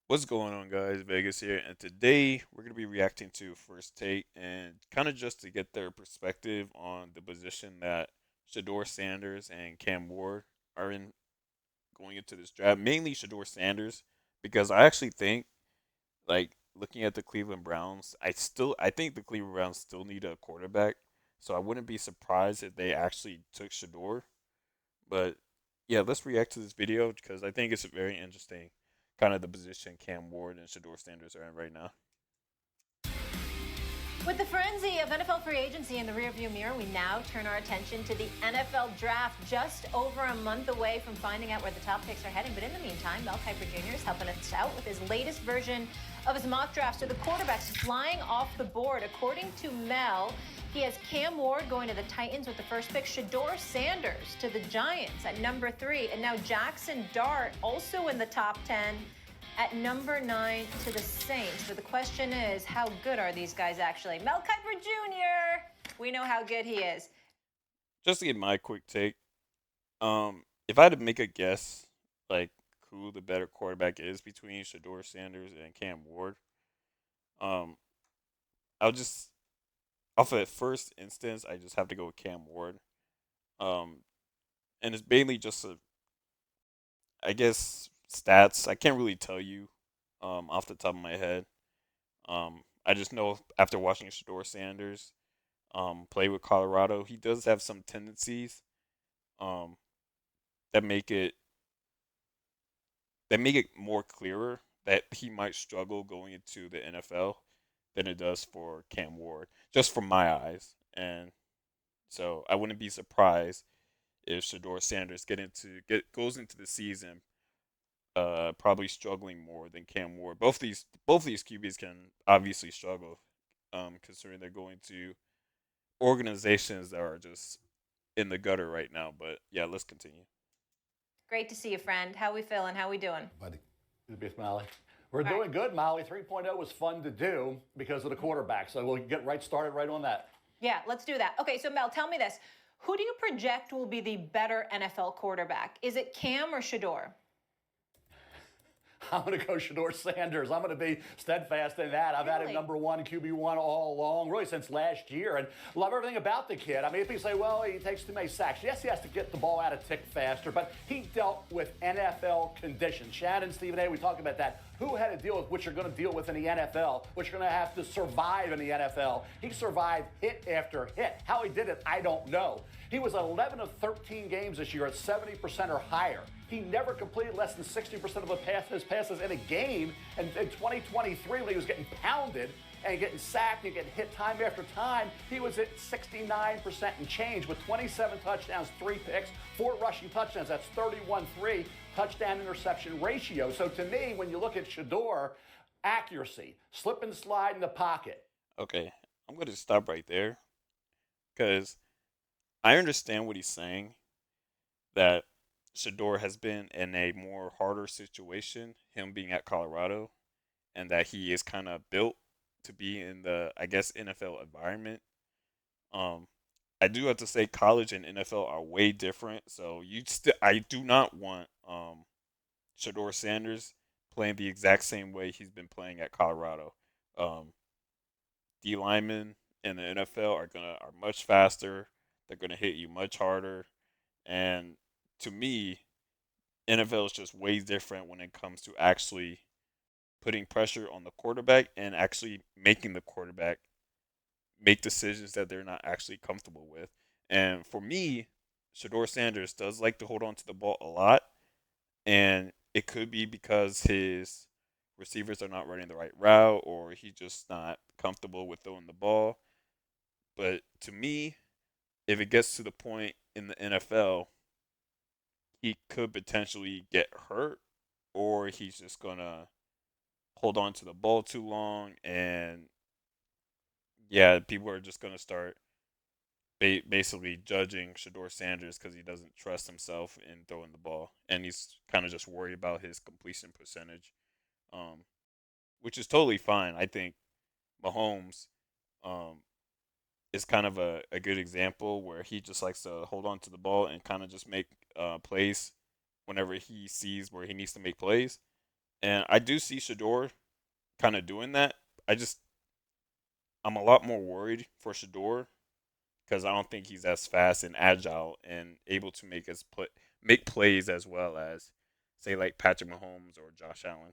What's going on, guys? Vegas here, and today we're going to be reacting to First Take and kind of just to get their perspective on the position that Shedeur Sanders and Cam Ward are in going into this draft. Mainly Shedeur Sanders, because I actually think, like, looking at the Cleveland Browns, I think the Cleveland Browns still need a quarterback. So I wouldn't be surprised if they actually took Shedeur. But yeah, let's react to this video because I think it's very interesting, kind of the position Cam Ward and Shador Sanders are in right now. With the frenzy of NFL free agency in the rearview mirror, we now turn our attention to the NFL draft, just over a month away from finding out where the top picks are heading. But in the meantime, Mel Kiper Jr. is helping us out with his latest version of his mock draft. So the quarterbacks flying off the board. According to Mel, he has Cam Ward going to the Titans with the first pick, Shedeur Sanders to the Giants at number 3, and now Jackson Dart also in the top 10 at number 9 to the Saints. But the question is, how good are these guys actually? Mel Kiper Jr., we know how good he is. Just to get my quick take, if I had to make a guess, like who the better quarterback is between Shador Sanders and Cam Ward, um, I'll just off at first instance, I just have to go with Cam Ward. Um, and it's mainly just I guess stats. I can't really tell you, off the top of my head. I just know after watching Shador Sanders, play with Colorado, he does have some tendencies, um, that make it more clearer that he might struggle going into the NFL than it does for Cam Ward, just from my eyes. And so I wouldn't be surprised if Shador Sanders goes into the season probably struggling more than Cam Ward. Both these QBs can obviously struggle, considering they're going to organizations that are just in the gutter right now. But yeah, let's continue. Great to see you, friend. How we feeling? How we doing? Buddy. Good to be Molly. We're All right. doing good, Molly. 3.0 was fun to do because of the quarterback. So we'll get right started right on that. Yeah, let's do that. Okay, so Mel, tell me this. Who do you project will be the better NFL quarterback? Is it Cam or Shador? I'm going to go Shedeur Sanders. I'm going to be steadfast in that. I've had him Really? number one, QB1 all along, really since last year, and love everything about the kid. I mean, if you say, well, he takes too many sacks, yes, he has to get the ball out a tick faster, but he dealt with NFL conditions. Shannon, Stephen A., we talked about that. Who had to deal with what you're going to deal with in the NFL, what you're going to have to survive in the NFL. He survived hit after hit. How he did it, I don't know. He was 11 of 13 games this year at 70% or higher. He never completed less than 60% of his passes in a game. And in 2023, when he was getting pounded and getting sacked and getting hit time after time, he was at 69% and change with 27 touchdowns, 3 picks, 4 rushing touchdowns. That's 31-3 touchdown interception ratio. So to me, when you look at Shedeur, accuracy, slip and slide in the pocket. Okay, I'm going to stop right there because I understand what he's saying, that Shador has been in a more harder situation, him being at Colorado, and that he is kind of built to be in the, I guess, NFL environment. Um, I do have to say college and NFL are way different. So I do not want Shador Sanders playing the exact same way he's been playing at Colorado. Um, D linemen in the NFL are much faster. They're gonna hit you much harder, and to me, NFL is just way different when it comes to actually putting pressure on the quarterback and actually making the quarterback make decisions that they're not actually comfortable with. And for me, Shador Sanders does like to hold on to the ball a lot, and it could be because his receivers are not running the right route or he's just not comfortable with throwing the ball. But to me, if it gets to the point in the NFL, he could potentially get hurt or he's just going to hold on to the ball too long. And yeah, people are just going to start basically judging Shador Sanders because he doesn't trust himself in throwing the ball. And he's kind of just worried about his completion percentage, um, which is totally fine. I think Mahomes, um, is kind of a good example where he just likes to hold on to the ball and kind of just make plays whenever he sees where he needs to make plays. And I do see Shedeur kind of doing that. I just I'm a lot more worried for Shedeur because I don't think he's as fast and agile and able to make plays as well as say like Patrick Mahomes or Josh Allen.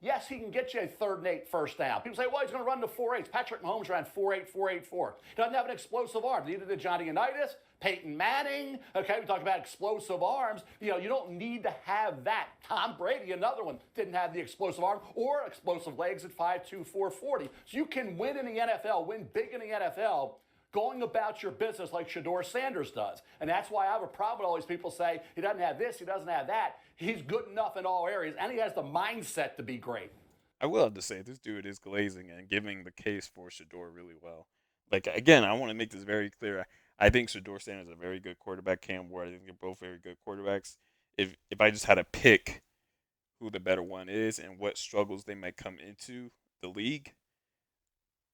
Yes, he can get you a third and 8 first down. People say, well, he's going to run the 4.8s. Patrick Mahomes ran 4.8, 4.84. Doesn't have an explosive arm. Neither did Johnny Unitas, Peyton Manning. Okay, we talk about explosive arms. You don't need to have that. Tom Brady, another one, didn't have the explosive arm or explosive legs at 5'2", 440. So you can win in the NFL, win big in the NFL, going about your business like Shedeur Sanders does. And that's why I have a problem with all these people say he doesn't have this, he doesn't have that. He's good enough in all areas, and he has the mindset to be great. I will have to say this dude is glazing and giving the case for Shedeur really well. Like again, I want to make this very clear. I think Shedeur Sanders is a very good quarterback. Cam Ward, I think they're both very good quarterbacks. If I just had to pick who the better one is and what struggles they might come into the league,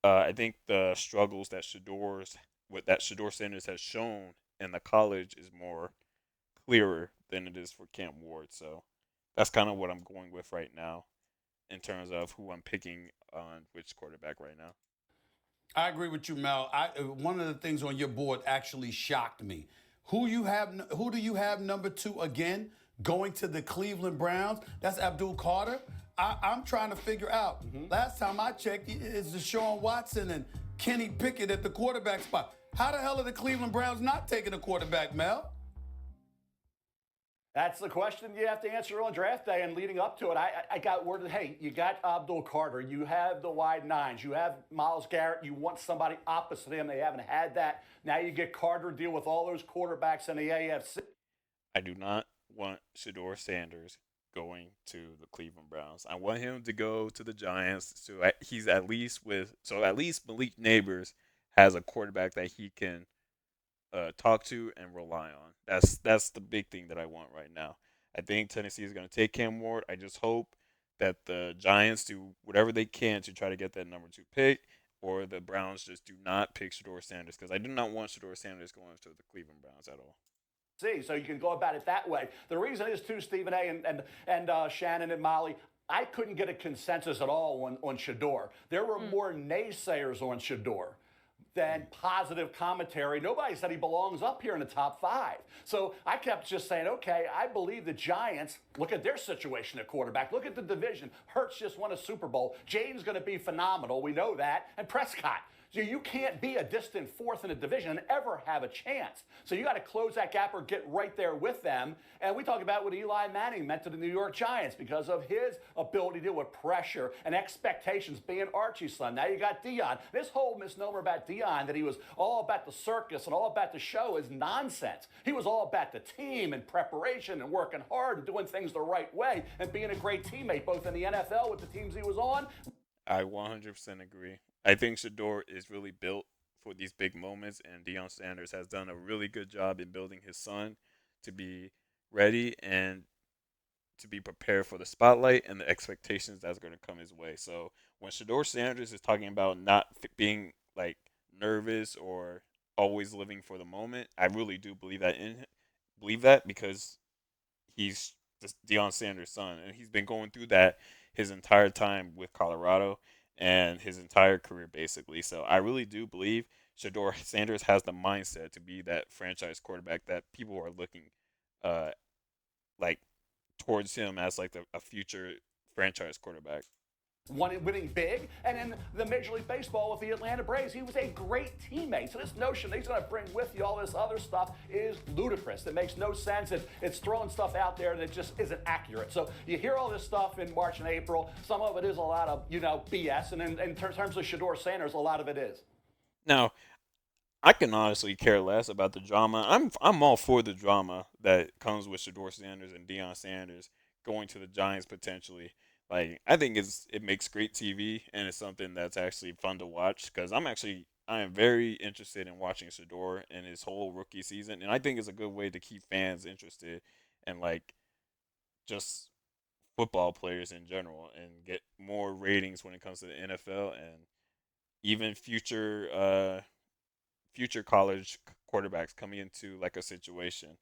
I think the struggles that Shedeur Sanders has shown in the college is more clearer than it is for Cam Ward. So that's kind of what I'm going with right now in terms of who I'm picking on which quarterback right now. I agree with you, Mel. One of the things on your board actually shocked me. Who do you have number two again? Going to the Cleveland Browns? That's Abdul Carter. I'm trying to figure out. Last time I checked, it's Deshaun Watson and Kenny Pickett at the quarterback spot. How the hell are the Cleveland Browns not taking a quarterback, Mel? That's the question you have to answer on draft day and leading up to it. I got word that, hey, you got Abdul Carter. You have the wide nines. You have Myles Garrett. You want somebody opposite him. They haven't had that. Now you get Carter deal with all those quarterbacks in the AFC. I do not want Shedeur Sanders going to the Cleveland Browns. I want him to go to the Giants. So he's at least Malik Neighbors has a quarterback that he can talk to and rely on. That's the big thing that I want right now. I think Tennessee is going to take Cam Ward. I just hope that the Giants do whatever they can to try to get that number two pick, or the Browns just do not pick Shedeur Sanders because I do not want Shedeur Sanders going to the Cleveland Browns at all. See, so you can go about it that way. The reason is too, Stephen A. and Shannon and Molly. I couldn't get a consensus at all on Shedeur. There were more naysayers on Shedeur than positive commentary. Nobody said he belongs up here in the top 5. So I kept just saying, okay, I believe the Giants, look at their situation at quarterback. Look at the division. Hurts just won a Super Bowl. Jaden's going to be phenomenal. We know that. And Prescott. So you can't be a distant fourth in a division and ever have a chance. So you got to close that gap or get right there with them. And we talk about what Eli Manning meant to the New York Giants because of his ability to deal with pressure and expectations being Archie's son. Now you got Dion. This whole misnomer about Dion that he was all about the circus and all about the show is nonsense. He was all about the team and preparation and working hard and doing things the right way and being a great teammate both in the NFL with the teams he was on. I 100% agree. I think Shedeur is really built for these big moments, and Deion Sanders has done a really good job in building his son to be ready and to be prepared for the spotlight and the expectations that's going to come his way. So when Shedeur Sanders is talking about not being like nervous or always living for the moment, I really do believe that because he's just Deion Sanders' son, and he's been going through that his entire time with Colorado and his entire career, basically. So I really do believe Shedeur Sanders has the mindset to be that franchise quarterback that people are looking, uh, like towards him as like a future franchise quarterback. Winning big, and in the Major League Baseball with the Atlanta Braves, he was a great teammate. So this notion that he's going to bring with you all this other stuff is ludicrous. It makes no sense. It's throwing stuff out there that just isn't accurate. So you hear all this stuff in March and April. Some of it is a lot of BS, and in terms of Shedeur Sanders, a lot of it is. Now, I can honestly care less about the drama. I'm all for the drama that comes with Shedeur Sanders and Deion Sanders going to the Giants potentially. Like I think it makes great TV and it's something that's actually fun to watch because I am very interested in watching Shedeur and his whole rookie season, and I think it's a good way to keep fans interested and like just football players in general and get more ratings when it comes to the NFL and even future college quarterbacks coming into like a situation,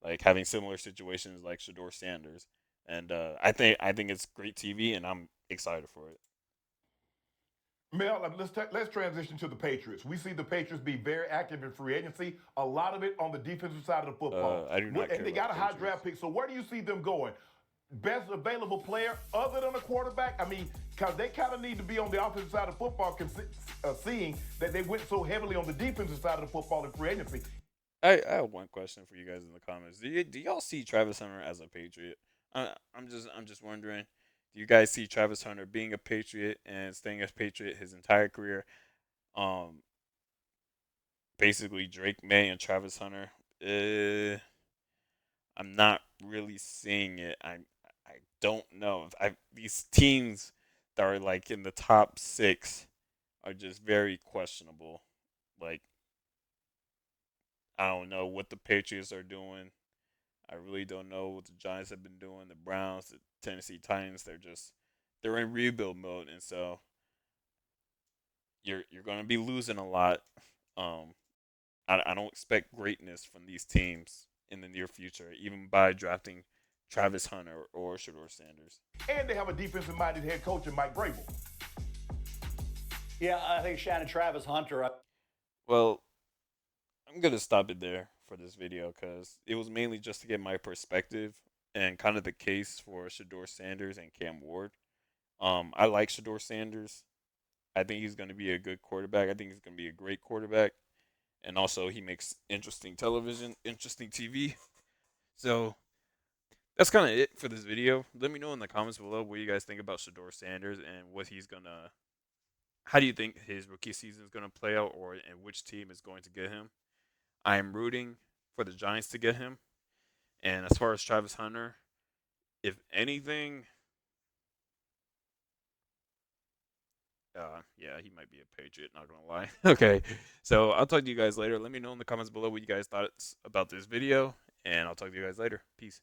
like having similar situations like Shedeur Sanders. and I think it's great TV, and I'm excited for it. Mel, let's transition to the Patriots. We see the Patriots be very active in free agency. A lot of it on the defensive side of the football, I do not and care they about got a the high Patriots. draft pick. So where do you see them going? Best available player other than a quarterback? I mean, because they kind of need to be on the offensive side of football, seeing that they went so heavily on the defensive side of the football in free agency. I have one question for you guys in the comments. Do y'all see Travis Hunter as a Patriot? I'm just wondering. Do you guys see Travis Hunter being a Patriot and staying a Patriot his entire career? Um, Basically Drake May and Travis Hunter. I'm not really seeing it. I don't know. These teams that are like in the top 6 are just very questionable. Like I don't know what the Patriots are doing. I really don't know what the Giants have been doing. The Browns, the Tennessee Titans, they're in rebuild mode, and so you're going to be losing a lot. Um, I don't expect greatness from these teams in the near future, even by drafting Travis Hunter or Shedeur Sanders. And they have a defensive-minded head coach in Mike Vrabel. Yeah, I think Shannon Travis Hunter. Well, I'm gonna stop it there for this video because it was mainly just to get my perspective and kind of the case for Shedeur Sanders and Cam Ward. I like Shedeur Sanders. I think he's going to be a good quarterback. I think he's going to be a great quarterback, and also he makes interesting television, interesting TV. So that's kind of it for this video. Let me know in the comments below what you guys think about Shedeur Sanders and what he's gonna. How do you think his rookie season is going to play out, or and which team is going to get him? I am rooting for the Giants to get him. And as far as Travis Hunter, if anything, yeah, he might be a Patriot, not gonna lie. Okay, so I'll talk to you guys later. Let me know in the comments below what you guys thought about this video, and I'll talk to you guys later. Peace.